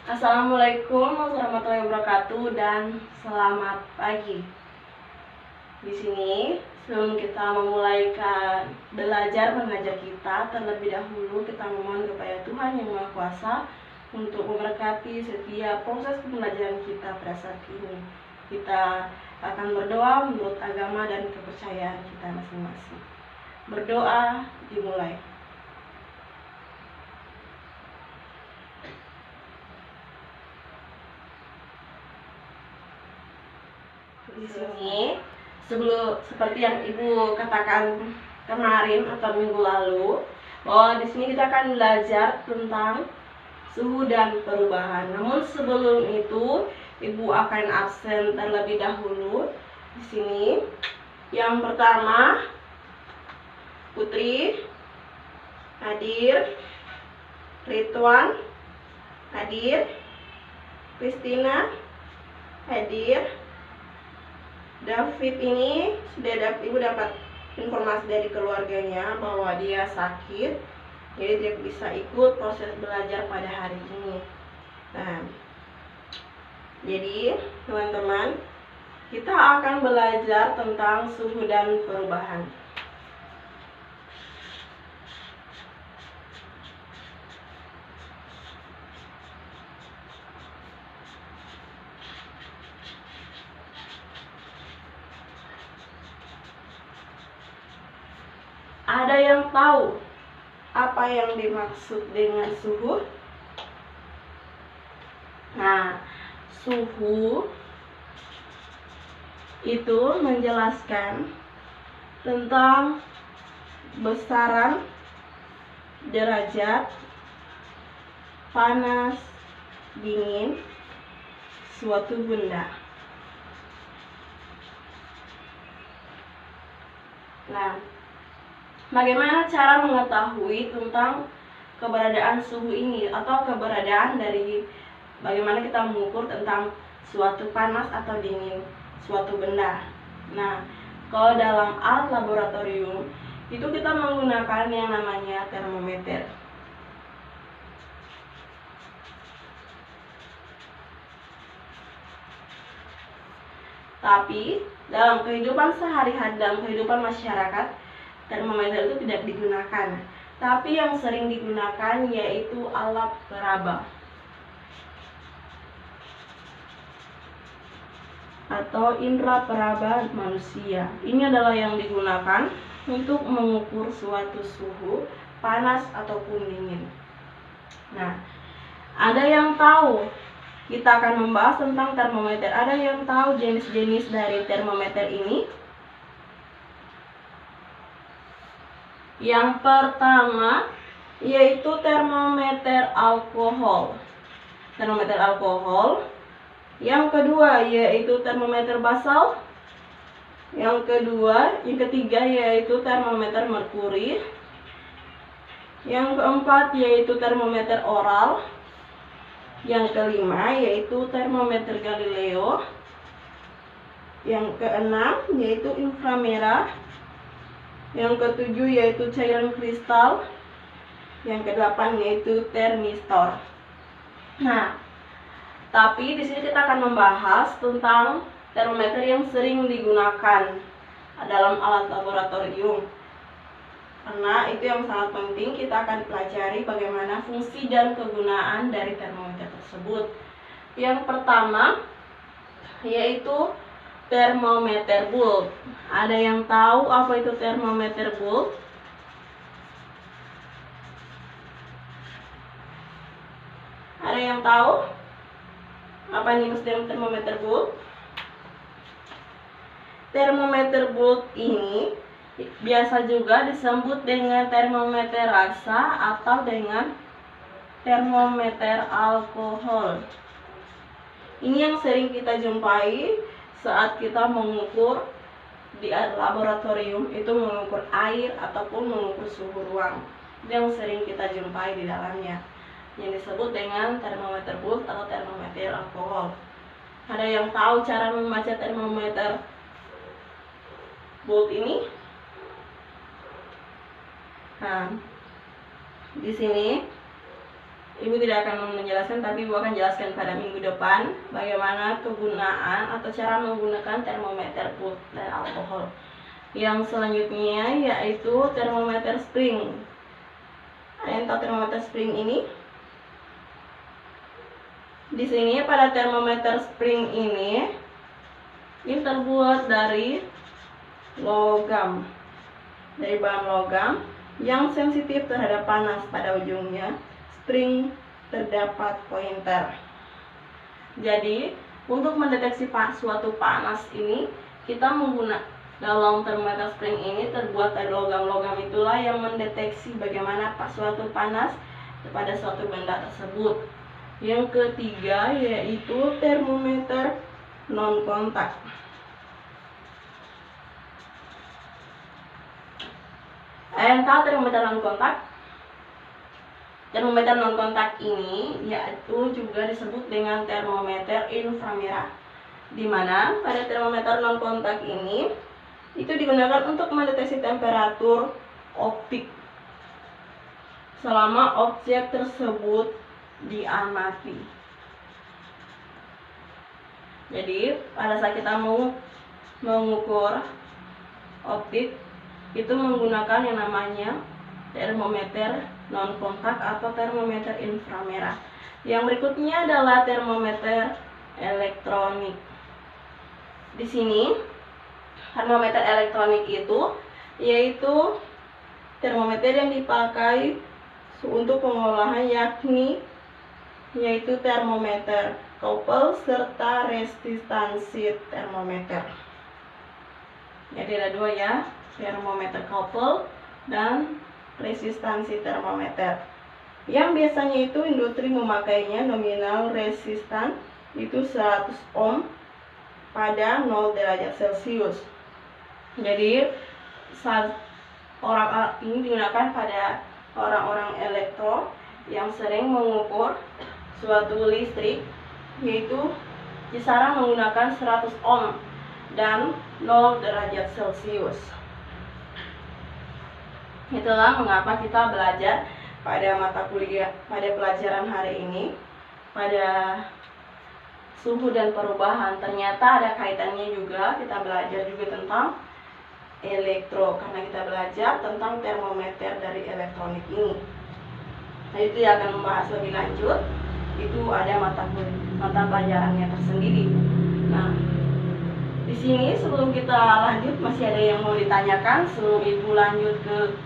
Assalamualaikum warahmatullahi wabarakatuh dan selamat pagi. Di sini sebelum kita memulai belajar mengajar kita, terlebih dahulu kita memohon kepada Tuhan yang Maha Kuasa untuk memberkati setiap proses pembelajaran kita pada saat ini. Kita akan berdoa menurut agama dan kepercayaan kita masing-masing. Berdoa dimulai. Di sini seperti yang Ibu katakan kemarin atau minggu lalu, bahwa di sini kita akan belajar tentang suhu dan perubahan. Namun sebelum itu Ibu akan absen terlebih dahulu. Di sini yang pertama Putri hadir, Ridwan hadir, Kristina hadir. David ini Ibu dapat informasi dari keluarganya bahwa dia sakit, jadi dia bisa ikut proses belajar pada hari ini. Nah, jadi teman-teman, kita akan belajar tentang suhu dan perubahan. Ada yang tahu apa yang dimaksud dengan suhu? Nah, suhu itu menjelaskan tentang besaran derajat panas, dingin suatu benda. Nah, bagaimana cara mengetahui tentang keberadaan suhu ini atau keberadaan dari bagaimana kita mengukur tentang suatu panas atau dingin suatu benda? Nah, kalau dalam alat laboratorium itu kita menggunakan yang namanya termometer. Tapi dalam kehidupan sehari-hari, dalam kehidupan masyarakat, termometer itu tidak digunakan. Tapi yang sering digunakan yaitu alat peraba atau indera peraba manusia. Ini adalah yang digunakan untuk mengukur suatu suhu panas ataupun dingin. Nah, ada yang tahu, kita akan membahas tentang termometer. Ada yang tahu jenis-jenis dari termometer ini? Yang pertama yaitu termometer alkohol. Termometer alkohol. Yang kedua yaitu termometer basal. Yang ketiga yaitu termometer merkuri. Yang keempat yaitu termometer oral. Yang kelima yaitu termometer Galileo. Yang keenam yaitu inframerah. Yang ketujuh yaitu cairan kristal. Yang kedelapan yaitu termistor. Nah, tapi di sini kita akan membahas tentang termometer yang sering digunakan dalam alat laboratorium. Karena itu yang sangat penting, kita akan pelajari bagaimana fungsi dan kegunaan dari termometer tersebut. Yang pertama yaitu termometer bulb. Ada yang tahu apa itu termometer bulb? Ada yang tahu apa yang dimaksud termometer bulb? Termometer bulb ini biasa juga disebut dengan termometer rasa atau dengan termometer alkohol. Ini yang sering kita jumpai saat kita mengukur di laboratorium, itu mengukur air ataupun mengukur suhu ruang. Yang sering kita jumpai di dalamnya, yang disebut dengan termometer bulb atau termometer alkohol. Ada yang tahu cara membaca termometer bulb ini? Nah, di sini Ibu tidak akan menjelaskan, tapi Ibu akan jelaskan pada minggu depan bagaimana kegunaan atau cara menggunakan termometer putih alkohol. Yang selanjutnya yaitu termometer spring. Ada yang tahu termometer spring ini? Di sini pada termometer spring ini terbuat dari logam, dari bahan logam yang sensitif terhadap panas. Pada ujungnya spring terdapat pointer. Jadi untuk mendeteksi suatu panas ini, kita menggunakan dalam termometer spring ini terbuat dari logam-logam itulah yang mendeteksi bagaimana suatu panas pada suatu benda tersebut. Yang ketiga yaitu termometer non kontak. Yang tahu termometer non kontak? Termometer non kontak ini yaitu juga disebut dengan termometer inframerah, di mana pada termometer non kontak ini itu digunakan untuk mendeteksi temperatur optik selama objek tersebut diamati. Jadi pada saat kita mau mengukur optik itu menggunakan yang namanya termometer non kontak atau termometer inframerah. Yang berikutnya adalah termometer elektronik. Di sini termometer elektronik itu yaitu termometer yang dipakai untuk pengolahan yaitu termometer couple serta resistansi termometer. Jadi ada dua ya, termometer couple dan resistansi termometer. Yang biasanya itu industri memakainya nominal resistan itu 100 ohm pada 0 derajat Celcius. Jadi orang ini digunakan pada orang-orang elektro yang sering mengukur suatu listrik, yaitu kisaran menggunakan 100 ohm dan 0 derajat Celcius. Itulah mengapa kita belajar pada mata kuliah, pada pelajaran hari ini, pada suhu dan perubahan. Ternyata ada kaitannya juga, kita belajar juga tentang elektro, karena kita belajar tentang termometer dari elektronik ini. Nah, itu yang akan membahas lebih lanjut, itu ada mata pelajarannya tersendiri. Nah, di sini sebelum kita lanjut, masih ada yang mau ditanyakan sebelum Ibu lanjut ke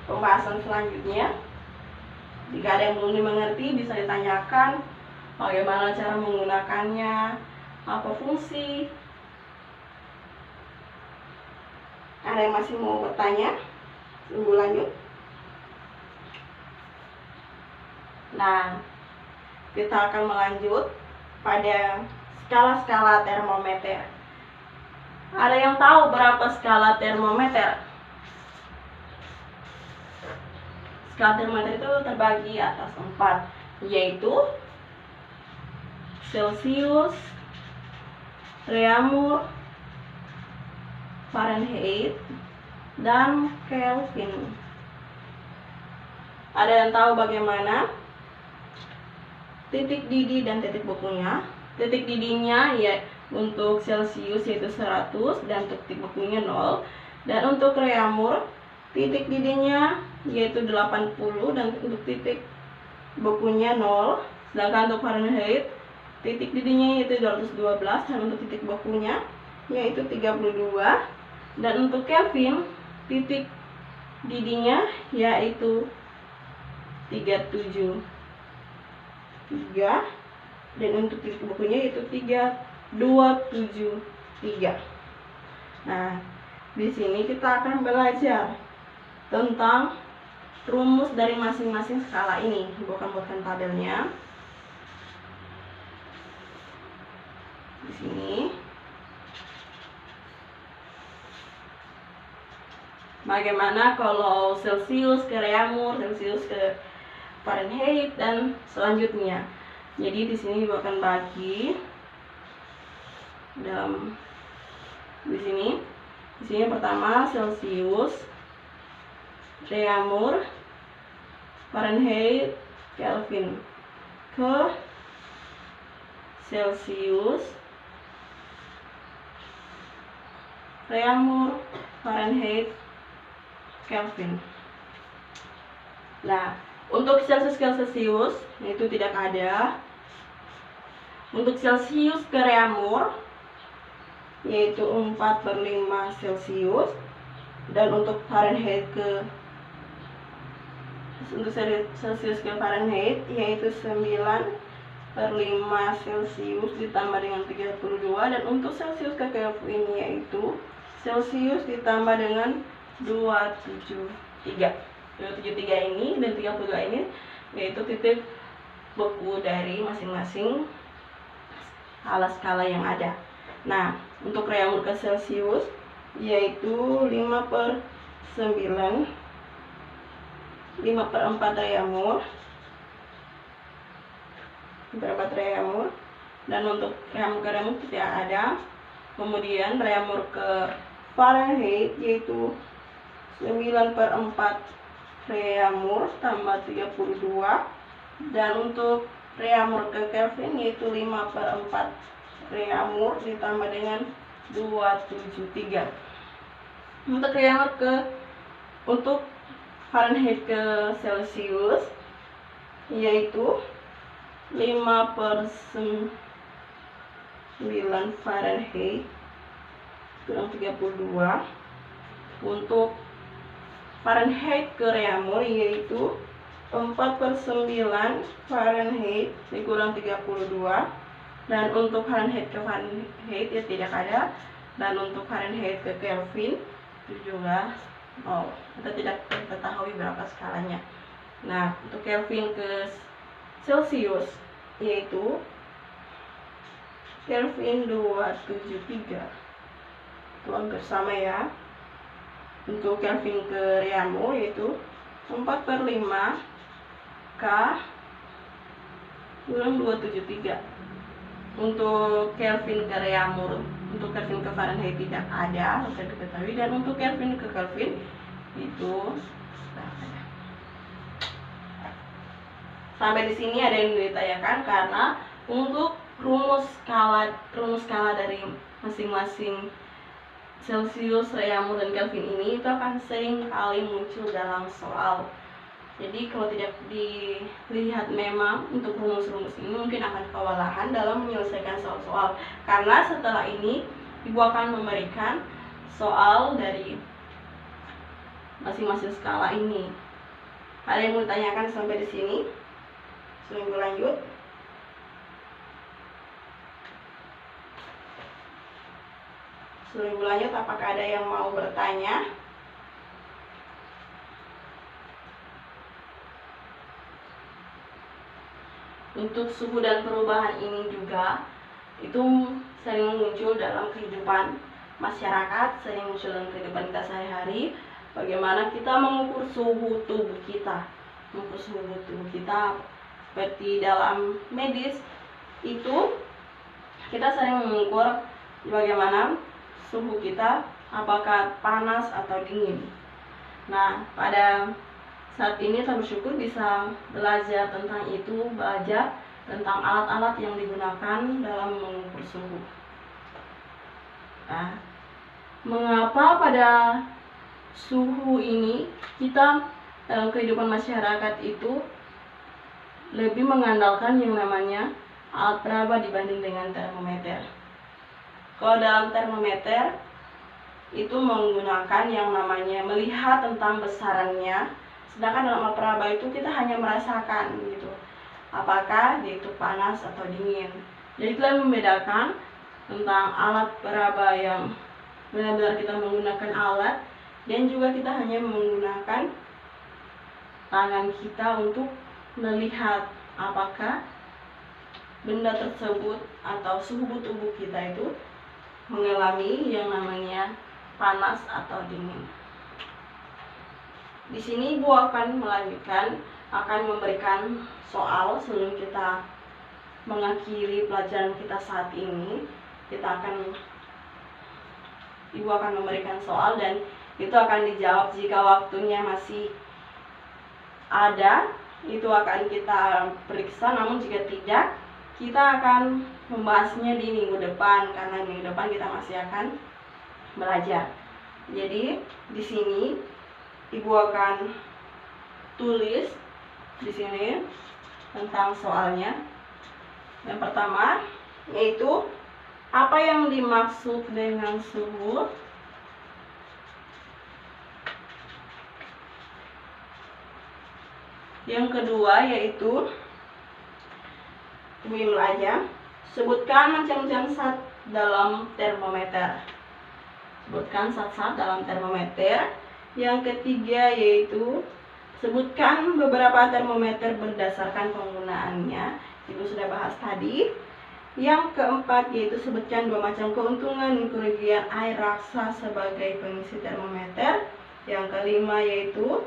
pembahasan selanjutnya. Jika ada yang belum dimengerti, bisa ditanyakan bagaimana cara menggunakannya, apa fungsi. Ada yang masih mau bertanya sebelum lanjut? Nah, kita akan melanjut pada skala-skala termometer. Ada yang tahu berapa skala termometer? Skala termometer itu terbagi atas 4, yaitu Celcius, Reaumur, Fahrenheit, dan Kelvin. Ada yang tahu bagaimana titik didih dan titik bekunya? Titik didihnya ya untuk Celcius yaitu 100 dan titik bekunya 0. Dan untuk Reaumur titik didihnya yaitu 80 dan untuk titik bekunya 0. Sedangkan untuk Fahrenheit titik didihnya yaitu 212 dan untuk titik bekunya yaitu 32. Dan untuk Kelvin titik didihnya yaitu 373 dan untuk titik bekunya yaitu 273. Nah, di sini kita akan belajar tentang rumus dari masing-masing skala ini. Bukan tabelnya. Di sini bagaimana kalau Celcius ke Reaumur, Celcius ke Fahrenheit dan selanjutnya. Jadi di sini Ibu akan bagi dalam di sini pertama Celcius, Reaumur, Fahrenheit, Kelvin, ke Celsius, Reaumur, Fahrenheit, Kelvin. Nah, untuk Celsius ke Celsius itu tidak ada. Untuk Celsius ke Reaumur yaitu 4/5 Celsius, dan untuk Fahrenheit untuk Celsius ke Fahrenheit yaitu 9/5 Celsius ditambah dengan 32, dan untuk Celsius ke Kelvin yaitu Celsius ditambah dengan 273. 273 ini dan 32 ini yaitu titik beku dari masing-masing skala yang ada. Nah, untuk Reaumur ke Celsius yaitu 5/9, 5/4 Reaumur, 5/4 Reaumur, dan untuk Reaumur ke Reaumur tidak ada. Kemudian Reaumur ke Fahrenheit yaitu 9/4 Reaumur tambah 32, dan untuk Reaumur ke Kelvin yaitu 5/4 Reaumur ditambah dengan 273. Untuk Fahrenheit ke Celsius yaitu 5/9 Fahrenheit kurang 32. Untuk Fahrenheit ke Reaumur yaitu 4/9 Fahrenheit dikurang 32, dan untuk Fahrenheit ke Fahrenheit ya tidak ada, dan untuk Fahrenheit ke Kelvin itu juga 0. Kita tidak ketahui berapa skalanya. Nah, untuk Kelvin ke Celsius yaitu Kelvin 273. Itu hampir sama ya. Untuk Kelvin ke Reaumur yaitu 4/5 K kurang 273. Untuk Kelvin ke Reaumur, untuk Kelvin ke Fahrenheit tidak ada, bisa diketahui, dan untuk Kelvin ke Kelvin itu sampai di sini ada yang ditanyakan karena untuk rumus skala dari masing-masing Celsius, Reaumur, dan Kelvin ini itu akan sering kali muncul dalam soal. Jadi kalau tidak dilihat memang untuk rumus-rumus ini mungkin akan kewalahan dalam menyelesaikan soal-soal, karena setelah ini Ibu akan memberikan soal dari masing-masing skala ini. Ada yang mau ditanyakan sampai di sini? Sebelum lanjut, apakah ada yang mau bertanya? Untuk suhu dan perubahan ini juga itu sering muncul dalam kehidupan masyarakat, sering muncul dalam kehidupan kita sehari-hari. Bagaimana kita mengukur suhu tubuh kita? Mengukur suhu tubuh kita seperti dalam medis itu kita sering mengukur bagaimana suhu kita, apakah panas atau dingin. Nah, pada saat ini kita bersyukur bisa belajar tentang itu, belajar tentang alat-alat yang digunakan dalam mengukur suhu. Nah, mengapa pada suhu ini kita dalam kehidupan masyarakat itu lebih mengandalkan yang namanya alat peraba dibanding dengan termometer? Kalau dalam termometer itu menggunakan yang namanya melihat tentang besarannya, sedangkan dalam alat peraba itu kita hanya merasakan gitu, apakah dia itu panas atau dingin. Jadi itu yang membedakan tentang alat peraba yang benar-benar kita menggunakan alat, dan juga kita hanya menggunakan tangan kita untuk melihat apakah benda tersebut atau suhu tubuh kita itu mengalami yang namanya panas atau dingin. Di sini Ibu akan melanjutkan, akan memberikan soal sebelum kita mengakhiri pelajaran kita saat ini. Ibu akan memberikan soal dan itu akan dijawab jika waktunya masih ada. itu akan kita periksa, namun jika tidak, kita akan membahasnya di minggu depan, karena minggu depan kita masih akan belajar. Jadi di sini Ibu akan tulis di sini tentang soalnya. Yang pertama yaitu apa yang dimaksud dengan suhu. Yang kedua yaitu Ibu aja, sebutkan macam-macam zat dalam termometer. Sebutkan zat-zat dalam termometer. Yang ketiga yaitu sebutkan beberapa termometer berdasarkan penggunaannya. Ibu sudah bahas tadi. Yang keempat yaitu sebutkan 2 macam keuntungan dan kerugian air raksa sebagai pengisi termometer. Yang kelima yaitu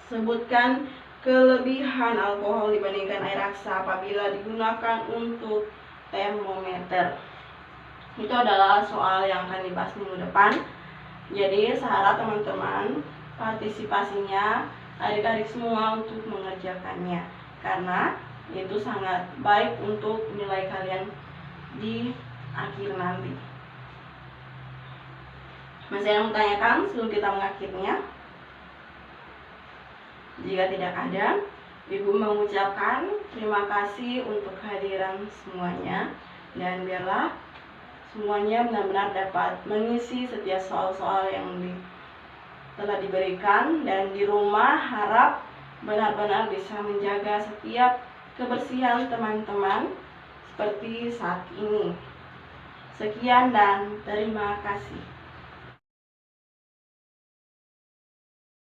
sebutkan kelebihan alkohol dibandingkan air raksa apabila digunakan untuk termometer. Itu adalah soal yang akan dibahas minggu depan. Jadi saya harap teman-teman partisipasinya adik-adik semua untuk mengerjakannya, karena itu sangat baik untuk nilai kalian di akhir nanti. Masih ada yang menanyakan sebelum kita mengakhirinya? Jika tidak ada, Ibu mengucapkan terima kasih untuk kehadiran semuanya, dan biarlah semuanya benar-benar dapat mengisi setiap soal-soal yang telah diberikan, dan di rumah harap benar-benar bisa menjaga setiap kebersihan teman-teman seperti saat ini. Sekian dan terima kasih.